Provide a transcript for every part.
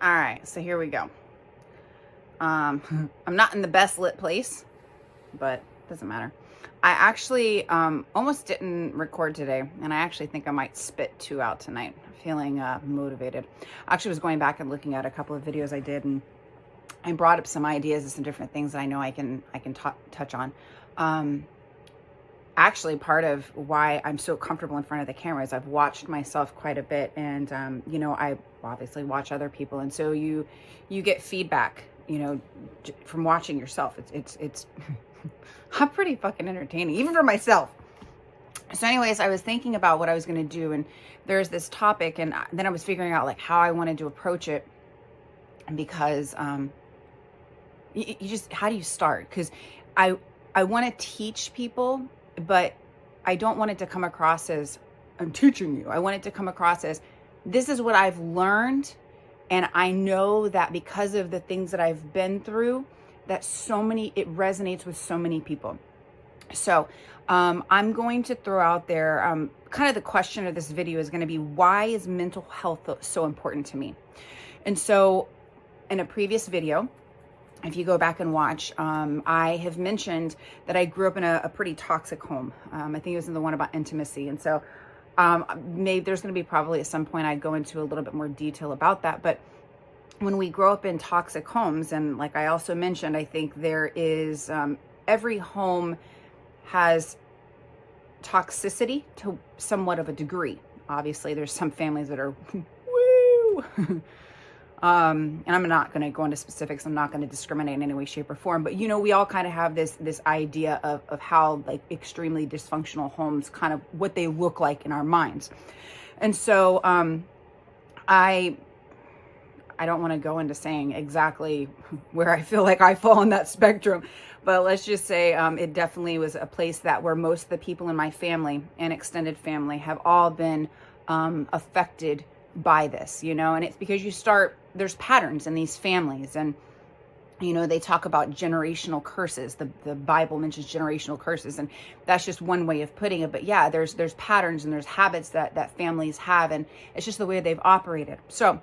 All right, so here we go. I'm not in the best lit place, but it doesn't matter. I actually almost didn't record today, and I actually think I might spit 2 out tonight. I'm feeling motivated. I actually was going back and looking at a couple of videos I did, and I brought up some ideas and some different things that I know I can touch on. Actually, part of why I'm so comfortable in front of the camera is I've watched myself quite a bit, and I obviously watch other people, and so you get feedback, from watching yourself. It's I'm pretty fucking entertaining, even for myself. So anyways, I was thinking about what I was going to do, and there's this topic, and then I was figuring out like how I wanted to approach it, because you just, how do you start? Because I want to teach people, but I don't want it to come across as I'm teaching you. I want it to come across as this is what I've learned, and I know that because of the things that I've been through, that it resonates with so many people. So I'm going to throw out there, kind of the question of this video is going to be, why is mental health so important to me? And so in a previous video, if you go back and watch, I have mentioned that I grew up in a pretty toxic home. I think it was in the one about intimacy. And so maybe there's going to be probably at some point I'd go into a little bit more detail about that. But when we grow up in toxic homes, and like I also mentioned, I think there is, every home has toxicity to somewhat of a degree. Obviously, there's some families that are woo. And I'm not going to go into specifics. I'm not going to discriminate in any way, shape, or form. But, we all kind of have this idea of how like extremely dysfunctional homes, kind of what they look like in our minds. And so I don't want to go into saying exactly where I feel like I fall on that spectrum. But let's just say it definitely was a place where most of the people in my family and extended family have all been affected by this, and it's because there's patterns in these families, and they talk about generational curses. The Bible mentions generational curses, and that's just one way of putting it. But yeah, there's patterns and there's habits that families have, and it's just the way they've operated. So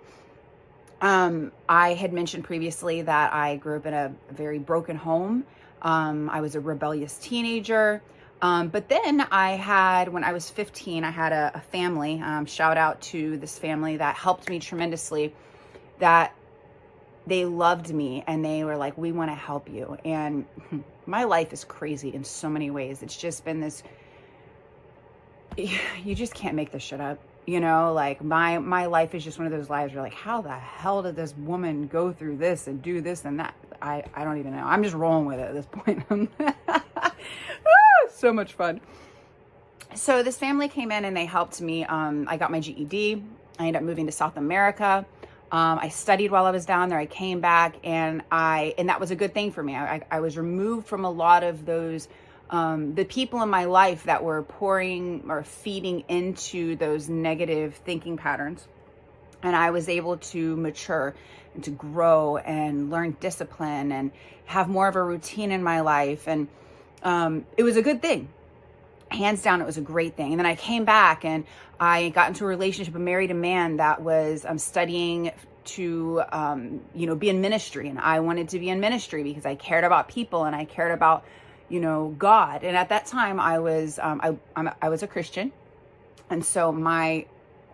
I had mentioned previously that I grew up in a very broken home. I was a rebellious teenager. But then when I was 15, I had a family, shout out to this family that helped me tremendously, that they loved me and they were like, we want to help you. And my life is crazy in so many ways. It's just been this, you just can't make this shit up. Like my life is just one of those lives where like, how the hell did this woman go through this and do this and that? I don't even know. I'm just rolling with it at this point. So much fun. So this family came in and they helped me. I got my GED. I ended up moving to South America. I studied while I was down there. I came back and that was a good thing for me. I was removed from a lot of those, the people in my life that were pouring or feeding into those negative thinking patterns. And I was able to mature and to grow and learn discipline and have more of a routine in my life. And it was a good thing. Hands down, it was a great thing. And then I came back and I got into a relationship, and married a man that was studying to, be in ministry. And I wanted to be in ministry because I cared about people and I cared about, God. And at that time I was a Christian. And so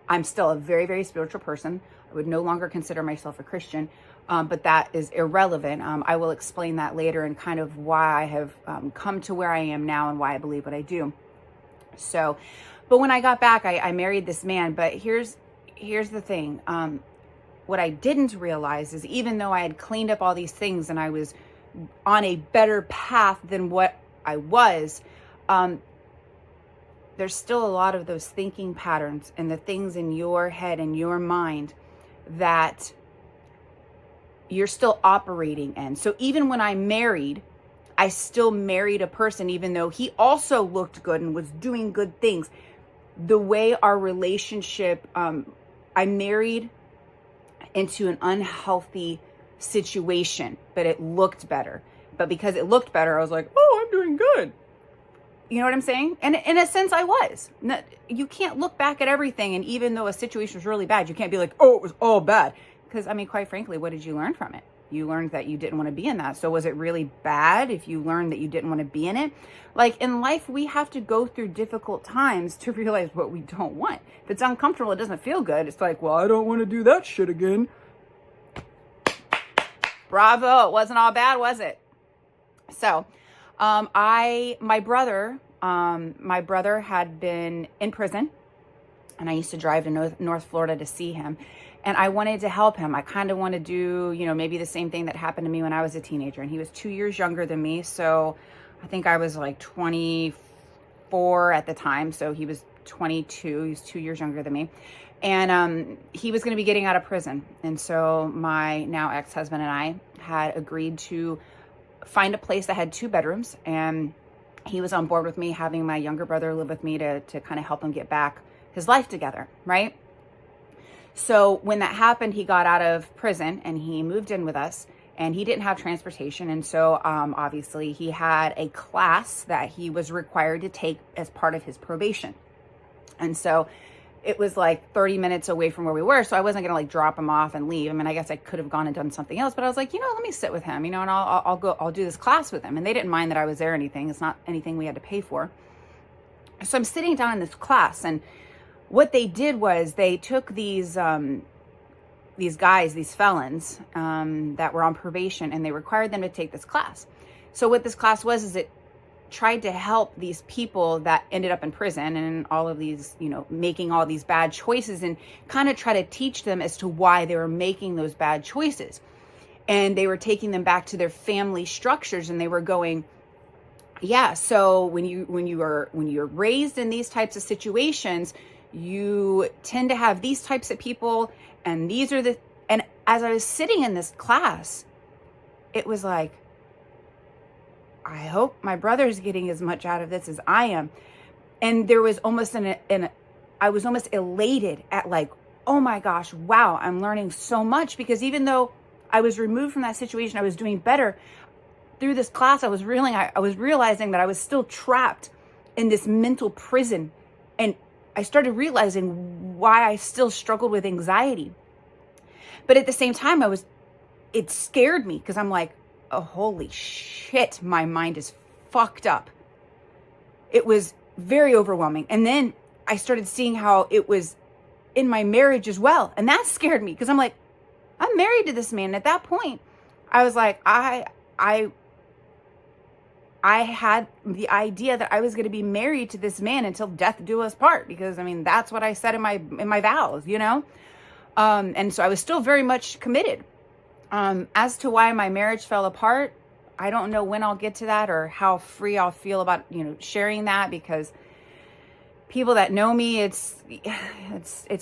I'm still a very, very spiritual person. I would no longer consider myself a Christian. But that is irrelevant. I will explain that later, and kind of why I have come to where I am now and why I believe what I do. So, but when I got back, I married this man. But here's the thing. What I didn't realize is, even though I had cleaned up all these things and I was on a better path than what I was, there's still a lot of those thinking patterns and the things in your head and your mind that you're still operating in. So even when I married, I still married a person, even though he also looked good and was doing good things. The way our relationship, I married into an unhealthy situation, but it looked better. But because it looked better, I was like, oh, I'm doing good. You know what I'm saying? And in a sense, I was. You can't look back at everything, and even though a situation was really bad, you can't be like, oh, it was all bad. Because, I mean, quite frankly, what did you learn from it? You learned that you didn't want to be in that. So was it really bad if you learned that you didn't want to be in it? Like in life, we have to go through difficult times to realize what we don't want. If it's uncomfortable, it doesn't feel good. It's like, well, I don't want to do that shit again. Bravo. It wasn't all bad, was it? So, my brother had been in prison, and I used to drive to North Florida to see him. And I wanted to help him. I kind of want to do, maybe the same thing that happened to me when I was a teenager. And he was 2 years younger than me. So I think I was like 24 at the time. So he was 22. He was 2 years younger than me. And he was going to be getting out of prison. And so my now ex-husband and I had agreed to find a place that had 2 bedrooms. And he was on board with me having my younger brother live with me to kind of help him get back his life together, right? So when that happened, he got out of prison and he moved in with us, and he didn't have transportation. And so obviously he had a class that he was required to take as part of his probation. And so it was like 30 minutes away from where we were. So I wasn't going to like drop him off and leave. I mean, I guess I could have gone and done something else, but I was like, let me sit with him, and I'll do this class with him. And they didn't mind that I was there or anything. It's not anything we had to pay for. So I'm sitting down in this class, and what they did was they took these guys, these felons that were on probation, and they required them to take this class. So what this class was is it tried to help these people that ended up in prison and all of these, making all these bad choices, and kind of try to teach them as to why they were making those bad choices. And they were taking them back to their family structures, and they were going, yeah, so when you're raised in these types of situations, you tend to have these types of people, and and as I was sitting in this class, it was like, I hope my brother's getting as much out of this as I am. And there was almost I was almost elated at like, oh my gosh, wow, I'm learning so much, because even though I was removed from that situation, I was doing better. Through this class, I was realizing that I was still trapped in this mental prison, and I started realizing why I still struggled with anxiety. But at the same time, it scared me, because I'm like, oh, holy shit, my mind is fucked up. It was very overwhelming. And then I started seeing how it was in my marriage as well. And that scared me, because I'm like, I'm married to this man. And at that point, I was like, I had the idea that I was going to be married to this man until death do us part, because I mean, that's what I said in my vows, and so I was still very much committed. As to why my marriage fell apart, I don't know when I'll get to that or how free I'll feel about, sharing that, because people that know me, it's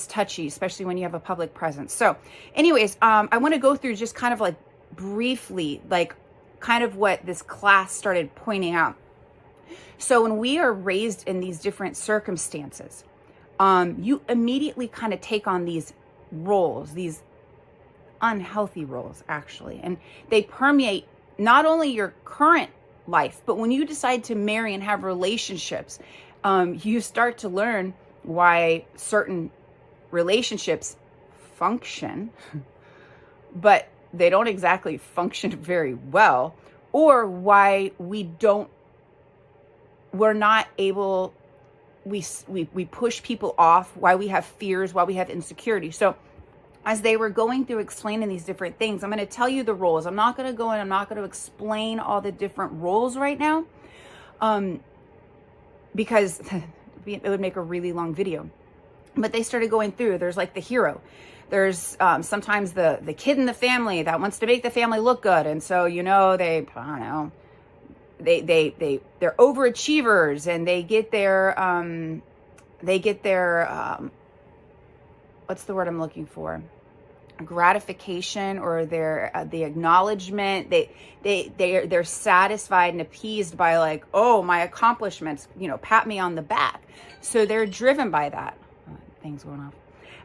touchy, especially when you have a public presence. So anyways, I want to go through just kind of like briefly, like kind of what this class started pointing out. So when we are raised in these different circumstances, you immediately kind of take on these roles, these unhealthy roles, actually. And they permeate not only your current life, but when you decide to marry and have relationships, you start to learn why certain relationships function, but they don't exactly function very well, or why we push people off, why we have fears, why we have insecurity. So as they were going through explaining these different things, I'm going to tell you the roles. I'm not going to go in, I'm not going to explain all the different roles right now, because it would make a really long video. But they started going through, there's like the hero. There's sometimes the kid in the family that wants to make the family look good. And so, they're overachievers, and they get their what's the word I'm looking for? Gratification, or the acknowledgement. They're satisfied and appeased by like, oh, my accomplishments, pat me on the back. So they're driven by that. Things going off.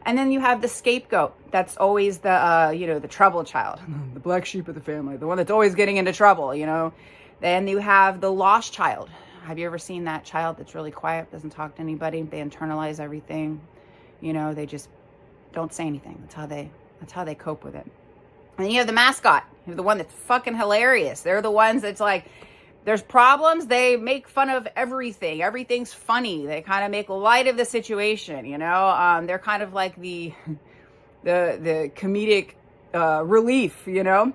And then you have the scapegoat. That's always the trouble child, the black sheep of the family, the one that's always getting into trouble, Then you have the lost child. Have you ever seen that child that's really quiet, doesn't talk to anybody? They internalize everything. They just don't say anything. That's That's how they cope with it. And then you have the mascot. You have the one that's fucking hilarious. They're the ones that's like, there's problems, they make fun of everything. Everything's funny. They kind of make light of the situation, you know? They're kind of like the comedic relief, you know?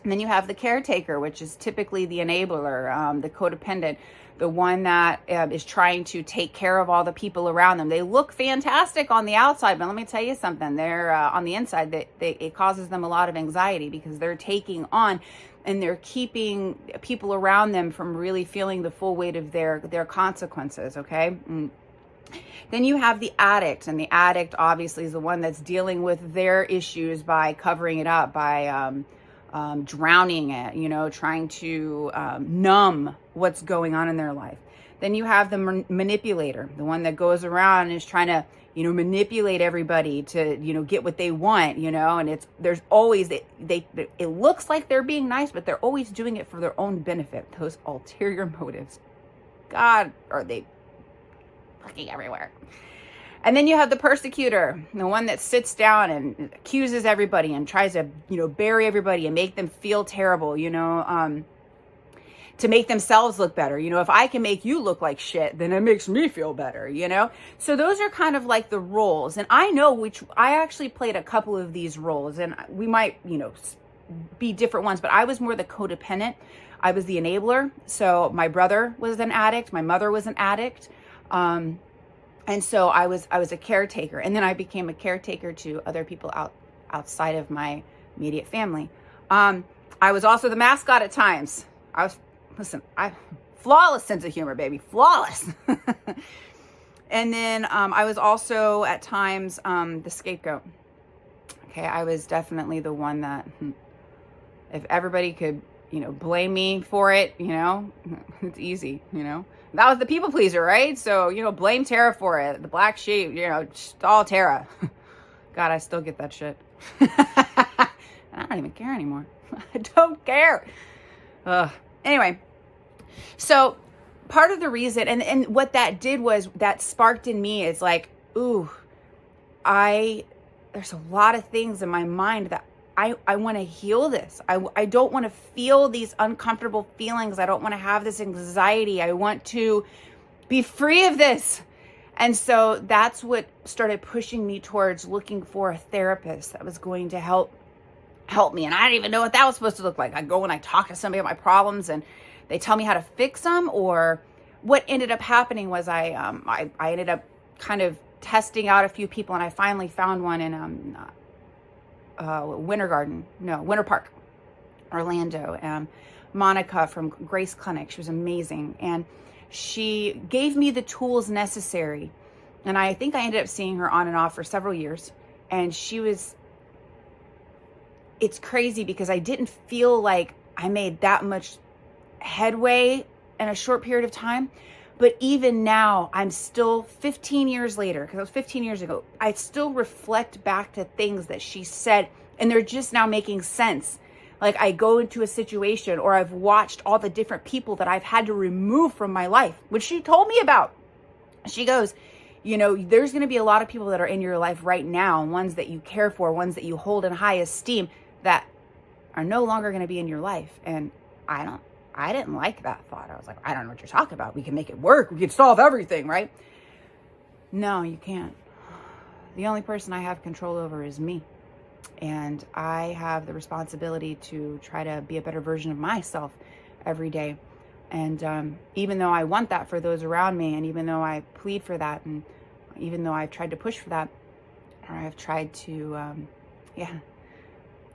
And then you have the caretaker, which is typically the enabler, the codependent, the one that is trying to take care of all the people around them. They look fantastic on the outside, but let me tell you something. They're on the inside, it causes them a lot of anxiety because they're taking on and they're keeping people around them from really feeling the full weight of their consequences, okay? Then you have the addict, and the addict obviously is the one that's dealing with their issues by covering it up, by drowning it, you know, trying to numb what's going on in their life. Then you have the manipulator, the one that goes around and is trying to, you know, manipulate everybody to, you know, get what they want, you know, and there's always, it looks like they're being nice, but they're always doing it for their own benefit. Those ulterior motives. God, are they fucking everywhere. And then you have the persecutor, the one that sits down and accuses everybody and tries to, you know, bury everybody and make them feel terrible, you know, to make themselves look better. You know, if I can make you look like shit, then it makes me feel better, you know? So those are kind of like the roles. And I know I actually played a couple of these roles, and we might, you know, be different ones, but I was more the codependent. I was the enabler. So my brother was an addict. My mother was an addict. And so I was a caretaker, and then I became a caretaker to other people outside of my immediate family. I was also the mascot at times. Flawless sense of humor, baby, flawless. And then I was also at times the scapegoat. Okay, I was definitely the one that, if everybody could, you know, blame me for it, you know, it's easy, you know. That was the people pleaser, right? So, you know, blame Tara for it. The black sheep, you know, just all Tara. God, I still get that shit. I don't even care anymore. I don't care. Anyway, so part of the reason, and what that did was that sparked in me is like, ooh, there's a lot of things in my mind that I want to heal this. I don't want to feel these uncomfortable feelings. I don't want to have this anxiety. I want to be free of this. And so that's what started pushing me towards looking for a therapist that was going to help me. And I didn't even know what that was supposed to look like. I go and I talk to somebody about my problems and they tell me how to fix them. Or what ended up happening was I ended up kind of testing out a few people, and I finally found one in Winter Park, Orlando. Monica from Grace Clinic. She was amazing. And she gave me the tools necessary. And I think I ended up seeing her on and off for several years. And it's crazy because I didn't feel like I made that much headway in a short period of time. But even now, I'm still 15 years later, because it was 15 years ago, I still reflect back to things that she said, and they're just now making sense. Like I go into a situation, or I've watched all the different people that I've had to remove from my life, which she told me about. She goes, you know, there's going to be a lot of people that are in your life right now, ones that you care for, ones that you hold in high esteem, that are no longer going to be in your life. And I didn't like that thought. I was like, I don't know what you're talking about. We can make it work. We can solve everything, right? No, you can't. The only person I have control over is me. And I have the responsibility to try to be a better version of myself every day. And even though I want that for those around me, and even though I plead for that, and even though I've tried to push for that, or I've tried to, you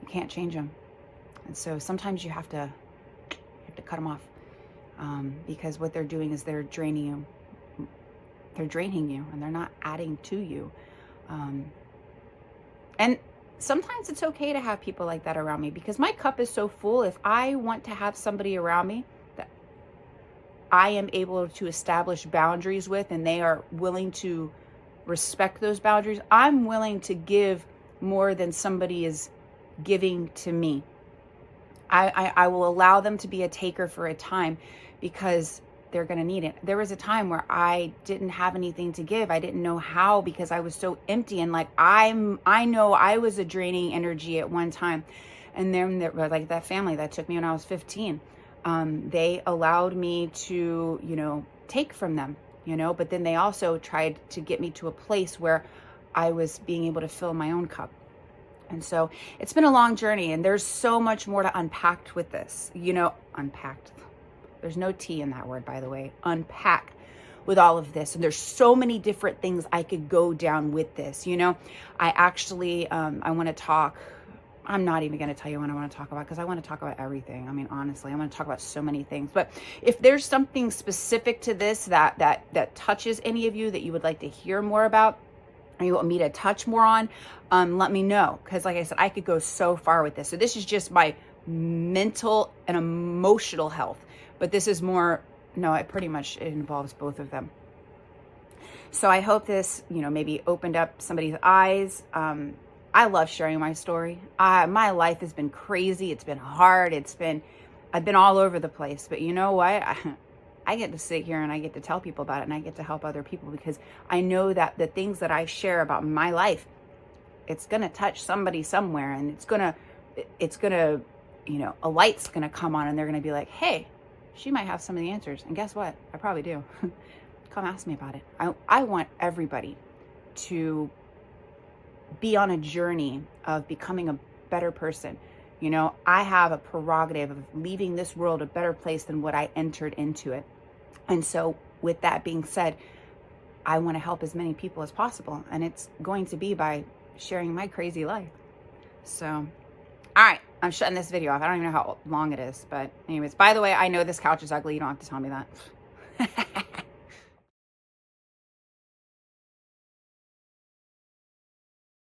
can't change them. And so sometimes you have to cut them off, because what they're doing is they're draining you. They're draining you, and they're not adding to you. And sometimes it's okay to have people like that around me, because my cup is so full. If I want to have somebody around me that I am able to establish boundaries with, and they are willing to respect those boundaries, I'm willing to give more than somebody is giving to me. I will allow them to be a taker for a time, because they're going to need it. There was a time where I didn't have anything to give. I didn't know how, because I was so empty. And like, I know I was a draining energy at one time. And then there was like that family that took me when I was 15. They allowed me to, take from them, but then they also tried to get me to a place where I was being able to fill my own cup. And so it's been a long journey, and there's so much more to unpack with this, unpacked. There's no T in that word, by the way. Unpack with all of this. And there's so many different things I could go down with this. I actually, I want to talk. I'm not even going to tell you what I want to talk about, because I want to talk about everything. I mean, honestly, I want to talk about so many things. But if there's something specific to this that touches any of you that you would like to hear more about, or you want me to touch more on, let me know. Because like I said, I could go so far with this. So this is just my mental and emotional health. But this is more, no, it pretty much involves both of them. So I hope this, maybe opened up somebody's eyes. I love sharing my story. My life has been crazy. It's been hard. I've been all over the place. But you know what? I get to sit here and I get to tell people about it, and I get to help other people, because I know that the things that I share about my life, it's going to touch somebody somewhere, and it's going to, a light's going to come on, and they're going to be like, hey, she might have some of the answers. And guess what? I probably do. Come ask me about it. I want everybody to be on a journey of becoming a better person. I have a prerogative of leaving this world a better place than what I entered into it. And so with that being said, I want to help as many people as possible. And it's going to be by sharing my crazy life. So, all right, I'm shutting this video off. I don't even know how long it is. But anyways, by the way, I know this couch is ugly. You don't have to tell me that.